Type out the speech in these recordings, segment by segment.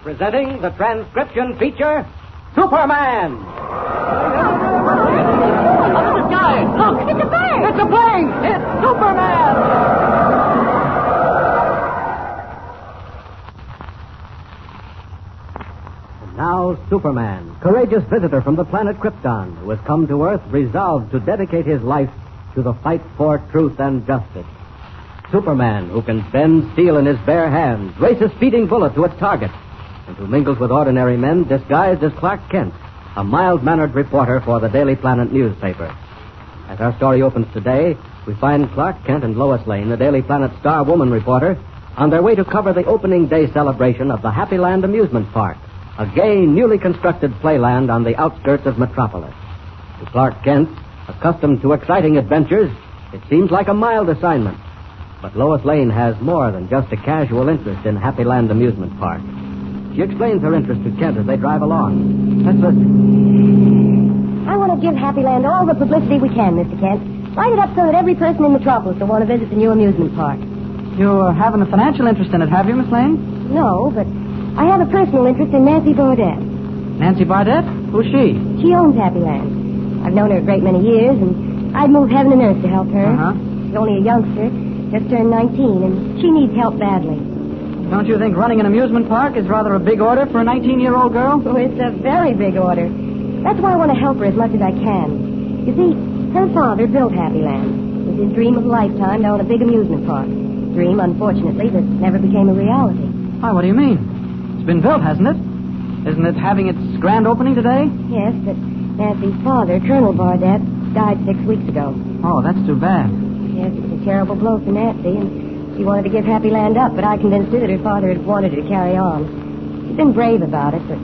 presenting the transcription feature, Superman. Up in the sky! Look! It's a bird! It's a plane! It's Superman! And now, Superman, courageous visitor from the planet Krypton, who has come to Earth resolved to dedicate his life to the fight for truth and justice. Superman, who can bend steel in his bare hands, race a speeding bullet to its target, and who mingles with ordinary men disguised as Clark Kent, a mild-mannered reporter for the Daily Planet newspaper. As our story opens today, we find Clark Kent and Lois Lane, the Daily Planet star woman reporter, on their way to cover the opening day celebration of the Happyland Amusement Park, a gay, newly constructed playland on the outskirts of Metropolis. To Clark Kent, accustomed to exciting adventures, it seems like a mild assignment. But Lois Lane has more than just a casual interest in Happyland Amusement Park. She explains her interest to Kent as they drive along. Let's listen. I want to give Happyland all the publicity we can, Mr. Kent. Light it up so that every person in Metropolis will want to visit the new amusement park. You haven't a financial interest in it, have you, Miss Lane? No, but I have a personal interest in Nancy Baudet. Nancy Baudet? Who's she? She owns Happyland. I've known her a great many years, and I'd move heaven and earth to help her. Uh-huh. She's only a youngster, just turned 19, and she needs help badly. Don't you think running an amusement park is rather a big order for a 19-year-old girl? Oh, it's a very big order. That's why I want to help her as much as I can. You see, her father built Happyland. It was his dream of a lifetime to own a big amusement park. Dream, unfortunately, that never became a reality. Why, what do you mean? It's been built, hasn't it? Isn't it having its grand opening today? Yes, but Nancy's father, Colonel Baudet, died 6 weeks ago. Oh, that's too bad. Yes, it was a terrible blow for Nancy, and she wanted to give Happyland up, but I convinced her that her father had wanted her to carry on. She's been brave about it, but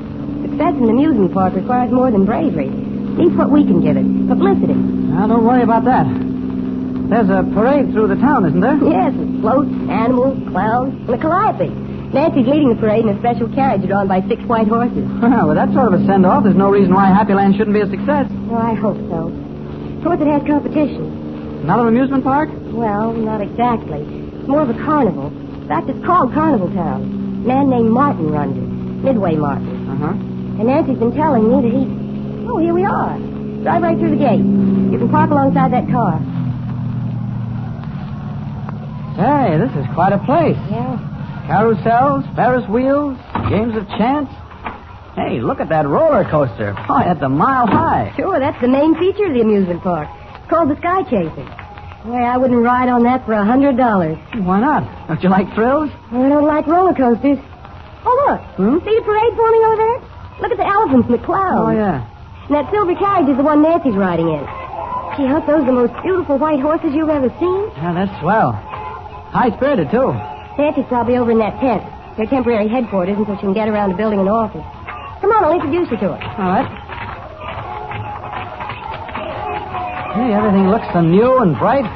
success in an amusement park requires more than bravery. Needs what we can give it, publicity. Now, don't worry about that. There's a parade through the town, isn't there? Yes, with floats, animals, clowns, and a calliope. Nancy's leading the parade in a special carriage drawn by 6 white horses. Well, with that sort of a send-off, there's no reason why Happyland shouldn't be a success. Well, I hope so. Of course, it has competition. Another amusement park? Well, not exactly. It's more of a carnival. In fact, it's called Carnival Town. A man named Martin runs it. Midway Martin. Uh-huh. And Nancy's been telling me that he... Oh, here we are. Drive right through the gate. You can park alongside that car. Hey, this is quite a place. Yeah. Carousels, Ferris wheels, games of chance. Hey, look at that roller coaster. Boy, that's a mile high. Sure, that's the main feature of the amusement park. It's called the Sky Chaser. Boy, I wouldn't ride on that for $100. Why not? Don't you like thrills? Well, I don't like roller coasters. Oh, look. See the parade forming over there? Look at the elephants and the clowns. Oh, yeah. And that silver carriage is the one Nancy's riding in. Gee, aren't those the most beautiful white horses you've ever seen? Yeah, that's swell. High-spirited, too. Nancy's probably over in that tent. Their temporary headquarters until she can get around to building an office. Come on, I'll introduce you to her. All right. Hey, everything looks so new and bright.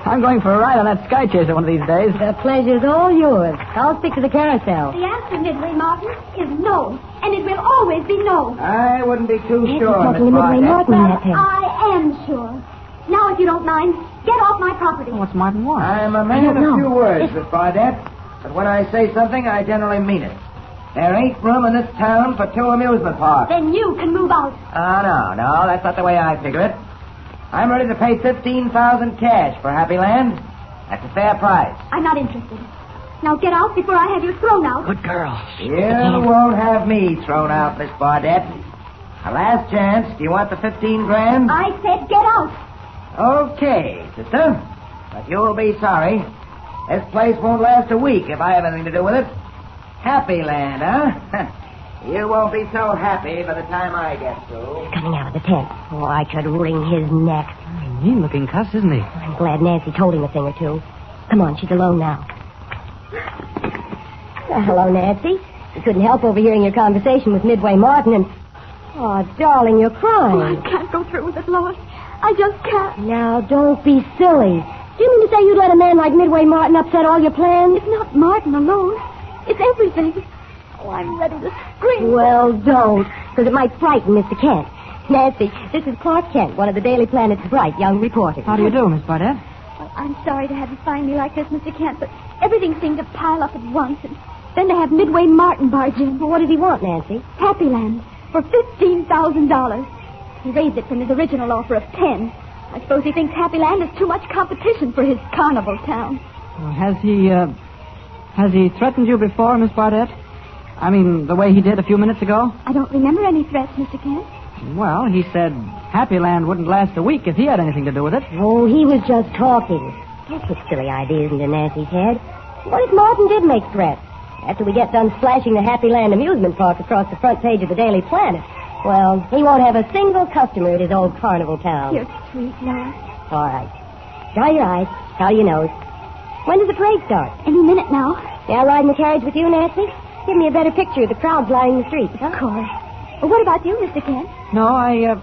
I'm going for a ride on that Sky Chaser one of these days. The pleasure's all yours. I'll stick to the carousel. The answer, Midway Martin, is no. And it will always be no. I wouldn't be too Nancy's sure, talking Miss to Midway Baudet. Martin in that tent. I am sure. Now, if you don't mind, get off my property. What's Martin want? I'm a man of few words, Miss Baudet. But when I say something, I generally mean it. There ain't room in this town for 2 amusement parks. Then you can move out. No, that's not the way I figure it. I'm ready to pay $15,000 cash for Happyland. That's a fair price. I'm not interested. Now get out before I have you thrown out. Good girl. You won't have me thrown out, Miss Baudet. A last chance. Do you want the $15,000? I said get out. Okay, sister. But you'll be sorry. This place won't last a week if I have anything to do with it. Happyland, huh? You won't be so happy by the time I get through. Coming out of the tent. Oh, I could wring his neck. Mean-looking cuss, isn't he? I'm glad Nancy told him a thing or two. Come on, she's alone now. Hello, Nancy. You couldn't help overhearing your conversation with Midway Martin and... Oh, darling, you're crying. Oh, I can't go through with it, Lois. I just can't. Now, don't be silly. Do you mean to say you'd let a man like Midway Martin upset all your plans? It's not Martin alone. It's everything. Oh, I'm ready to scream. Well, don't, because it might frighten Mr. Kent. Nancy, this is Clark Kent, one of the Daily Planet's bright young reporters. How do you do, Miss Baudet? Well, I'm sorry to have you find me like this, Mr. Kent, but everything seemed to pile up at once. And Then to have Midway Martin barge in. Well, what does he want, Nancy? Happyland for $15,000. He raised it from his original offer of 10. I suppose he thinks Happyland is too much competition for his carnival town. Well, has he threatened you before, Miss Bardette? I mean, the way he did a few minutes ago? I don't remember any threats, Mr. Kent. Well, he said Happyland wouldn't last a week if he had anything to do with it. Oh, he was just talking. Don't put silly ideas into Nancy's head. What if Martin did make threats? After we get done splashing the Happyland Amusement Park across the front page of the Daily Planet, well, he won't have a single customer at his old carnival town. You're sweet, Lois. All right. Dry your eyes. Tell your nose. When does the parade start? Any minute now. May I ride in the carriage with you, Nancy? Give me a better picture of the crowds lining the streets. Of course. Well, what about you, Mr. Kent? No, I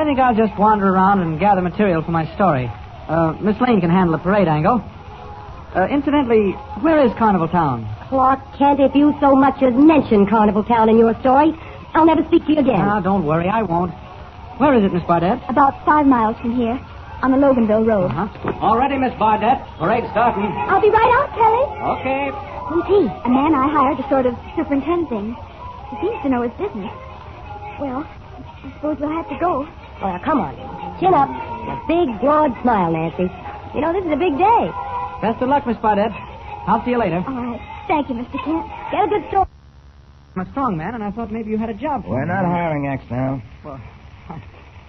think I'll just wander around and gather material for my story. Miss Lane can handle the parade angle. Incidentally, where is Carnival Town? Clark Kent, if you so much as mention Carnival Town in your story, I'll never speak to you again. Ah, don't worry, I won't. Where is it, Miss Bardette? About 5 miles from here, on the Loganville Road. All ready, Miss Bardette. Parade starting. I'll be right out, Kelly. Okay. Who's he? A man I hired to sort of superintend things. He seems to know his business. Well, I suppose we'll have to go. Well, come on. Chin up. A big, broad smile, Nancy. You know, this is a big day. Best of luck, Miss Bardette. I'll see you later. All right. Thank you, Mr. Kent. Get a good story. I'm a strong man, and I thought maybe you had a job for We're me. not hiring X now. Well,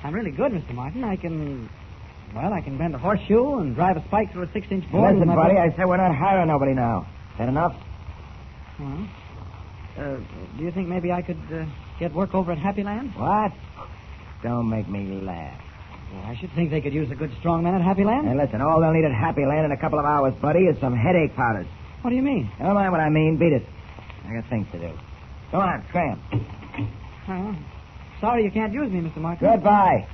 I'm really good, Mr. Martin. I can bend a horseshoe and drive a spike through a 6-inch board. Listen, buddy, I said we're not hiring nobody now. Is that enough? Well, do you think maybe I could get work over at Happyland? What? Don't make me laugh. Well, I should think they could use a good strong man at Happyland. Hey, listen, all they'll need at Happyland in a couple of hours, buddy, is some headache powders. What do you mean? Never mind what I mean. Beat it. I got things to do. Go on, tramp. Well, sorry you can't use me, Mr. Martin. Goodbye.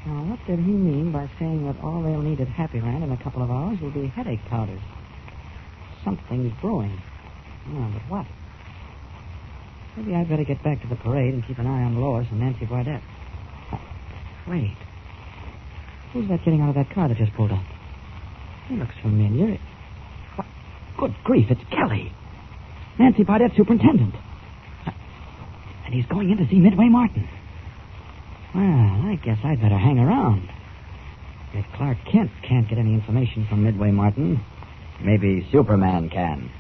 Now, what did he mean by saying that all they'll need at Happyland in a couple of hours will be headache powders? Something's brewing. Oh, but what? Maybe I'd better get back to the parade and keep an eye on Lois and Nancy Bardette. Wait. Who's that getting out of that car that just pulled up? He looks familiar. What? Good grief, it's Kelly. Nancy Bardette, superintendent. And he's going in to see Midway Martin. Well, I guess I'd better hang around. If Clark Kent can't get any information from Midway Martin, maybe Superman can.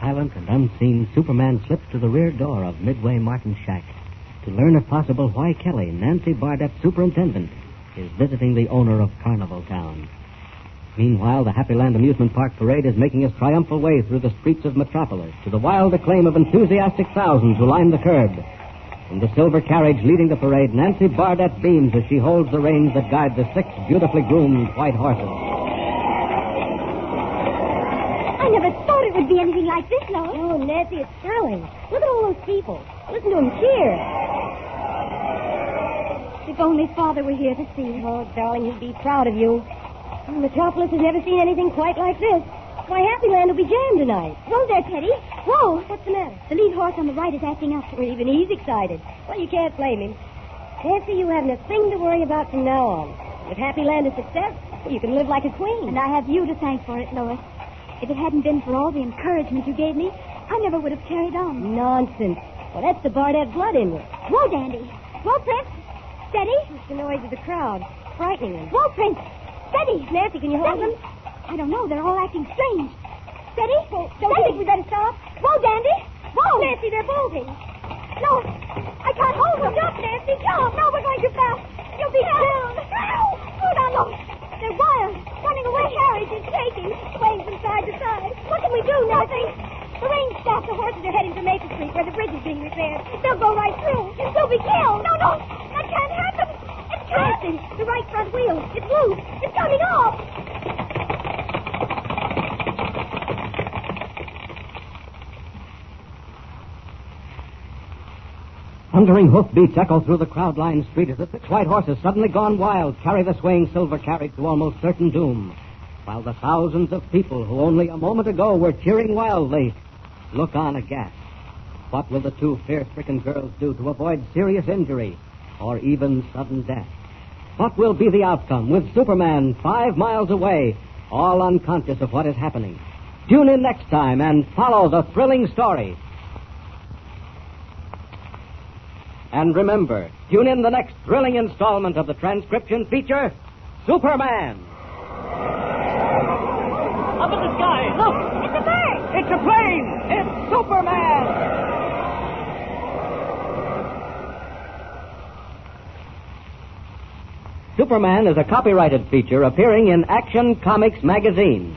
Silent and unseen, Superman slips to the rear door of Midway Martin's shack to learn, if possible, why Kelly, Nancy Bardette, superintendent, is visiting the owner of Carnival Town. Meanwhile, the Happyland Amusement Park parade is making its triumphal way through the streets of Metropolis to the wild acclaim of enthusiastic thousands who line the curb. In the silver carriage leading the parade, Nancy Bardette beams as she holds the reins that guide the 6 beautifully groomed white horses. I never thought it would be anything like this, Lois. Oh, Nancy, it's thrilling. Look at all those people. Listen to them cheer. If only Father were here to see. Oh, darling, he'd be proud of you. Metropolis has never seen anything quite like this. Why, Happyland will be jammed tonight. Whoa there, Teddy. Whoa. What's the matter? The lead horse on the right is acting up. Well, even he's excited. Well, you can't blame him. Nancy, you haven't a thing to worry about from now on. If Happyland is success, you can live like a queen. And I have you to thank for it, Lois. If it hadn't been for all the encouragement you gave me, I never would have carried on. Nonsense. Well, that's the Bardette blood in you. Whoa, Dandy. Whoa, Prince. Steady. It's the noise of the crowd. Frightening them. Whoa, Prince. Steady. Nancy, can you hold them? I don't know. They're all acting strange. Steady. Don't you think we better stop? Whoa, Dandy. Whoa. Nancy, they're bolting. No, I can't hold them. Stop, Nancy. No, we're going too fast. You'll be killed. Hold on, look. They're wild. Running away. The carriage is shaking, swaying from side to side. What can we do, Nancy? The rain stopped. The horses are heading for Maple Street, where the bridge is being repaired. They'll go right through. We'll be killed. No, that can't happen. It can't. Nancy, the right front wheel. It's loose. It's coming off. Thundering hoofbeats echo through the crowd-lined street as the 6 white horses, suddenly gone wild, carry the swaying silver carriage to almost certain doom, while the thousands of people who only a moment ago were cheering wildly look on aghast. What will the 2 fear-stricken girls do to avoid serious injury or even sudden death? What will be the outcome with Superman 5 miles away, all unconscious of what is happening? Tune in next time and follow the thrilling story. And remember, tune in the next thrilling installment of the transcription feature, Superman. Up in the sky, look! It's a bird! It's a plane! It's Superman! Superman is a copyrighted feature appearing in Action Comics magazine.